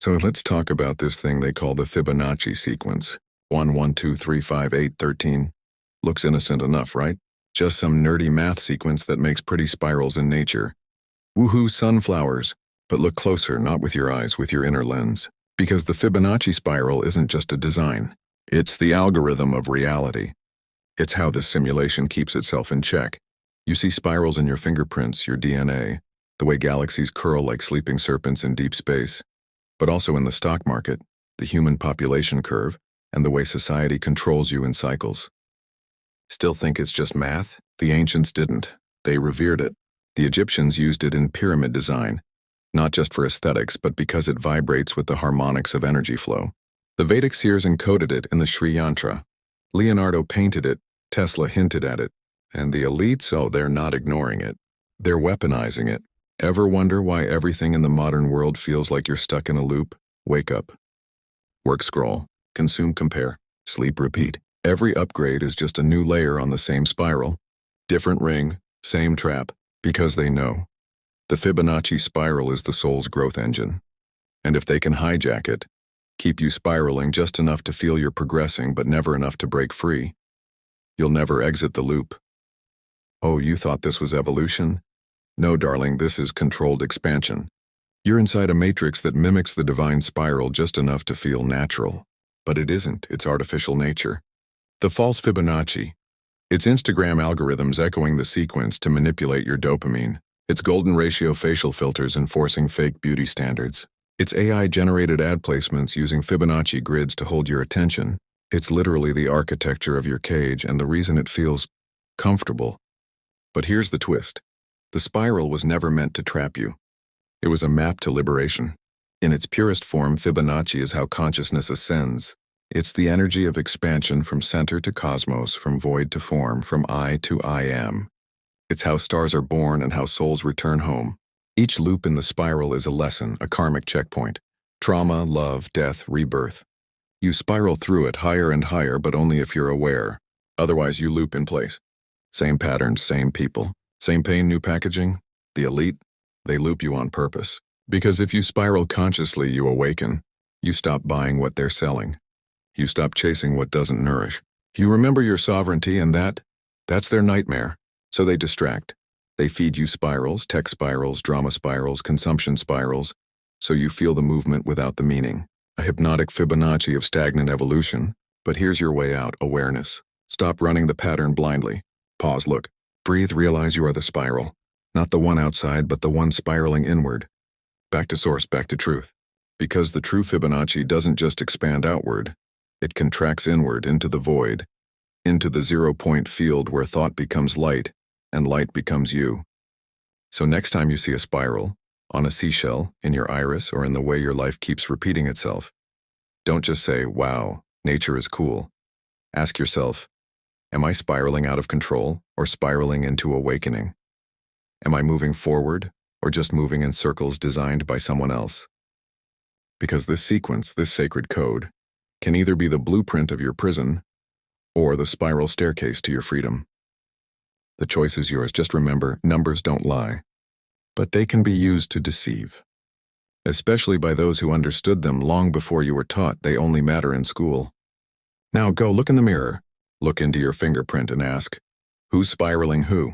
So let's talk about this thing they call the Fibonacci sequence. 1, 1, 2, 3, 5, 8, 13. Looks innocent enough, right? Just some nerdy math sequence that makes pretty spirals in nature. Woohoo, sunflowers. But look closer, not with your eyes, with your inner lens. Because the Fibonacci spiral isn't just a design. It's the algorithm of reality. It's how this simulation keeps itself in check. You see spirals in your fingerprints, your DNA, the way galaxies curl like sleeping serpents in deep space, but also in the stock market, the human population curve, and the way society controls you in cycles. Still think it's just math? The ancients didn't. They revered it. The Egyptians used it in pyramid design, not just for aesthetics, but because it vibrates with the harmonics of energy flow. The Vedic seers encoded it in the Sri Yantra. Leonardo painted it, Tesla hinted at it, and the elites, oh, they're not ignoring it. They're weaponizing it. Ever wonder why everything in the modern world feels like you're stuck in a loop? Wake up. Work, scroll. Consume, compare. Sleep, repeat. Every upgrade is just a new layer on the same spiral. Different ring, same trap, because they know. The Fibonacci spiral is the soul's growth engine. And if they can hijack it, keep you spiraling just enough to feel you're progressing but never enough to break free, you'll never exit the loop. Oh, you thought this was evolution? No, darling, this is controlled expansion. You're inside a matrix that mimics the divine spiral just enough to feel natural. But it isn't, it's artificial nature. The false Fibonacci. It's Instagram algorithms echoing the sequence to manipulate your dopamine. It's golden ratio facial filters enforcing fake beauty standards. It's AI-generated ad placements using Fibonacci grids to hold your attention. It's literally the architecture of your cage and the reason it feels comfortable. But here's the twist. The spiral was never meant to trap you. It was a map to liberation. In its purest form, Fibonacci is how consciousness ascends. It's the energy of expansion from center to cosmos, from void to form, from I to I am. It's how stars are born and how souls return home. Each loop in the spiral is a lesson, a karmic checkpoint. Trauma, love, death, rebirth. You spiral through it higher and higher, but only if you're aware. Otherwise, you loop in place. Same patterns, same people. Same pain, new packaging. The elite, they loop you on purpose. Because if you spiral consciously, you awaken. You stop buying what they're selling. You stop chasing what doesn't nourish. You remember your sovereignty, and that's their nightmare. So they distract. They feed you spirals, tech spirals, drama spirals, consumption spirals, so you feel the movement without the meaning. A hypnotic Fibonacci of stagnant evolution. But here's your way out, awareness. Stop running the pattern blindly. Pause, look. Breathe, realize you are the spiral. Not the one outside, but the one spiraling inward. Back to source, back to truth. Because the true Fibonacci doesn't just expand outward. It contracts inward into the void, into the zero-point field where thought becomes light, and light becomes you. So next time you see a spiral, on a seashell, in your iris, or in the way your life keeps repeating itself, don't just say, wow, nature is cool. Ask yourself, am I spiraling out of control or spiraling into awakening? Am I moving forward or just moving in circles designed by someone else? Because this sequence, this sacred code, can either be the blueprint of your prison or the spiral staircase to your freedom. The choice is yours. Just remember, numbers don't lie, but they can be used to deceive, especially by those who understood them long before you were taught they only matter in school. Now go look in the mirror, look into your fingerprint and ask, who's spiraling who?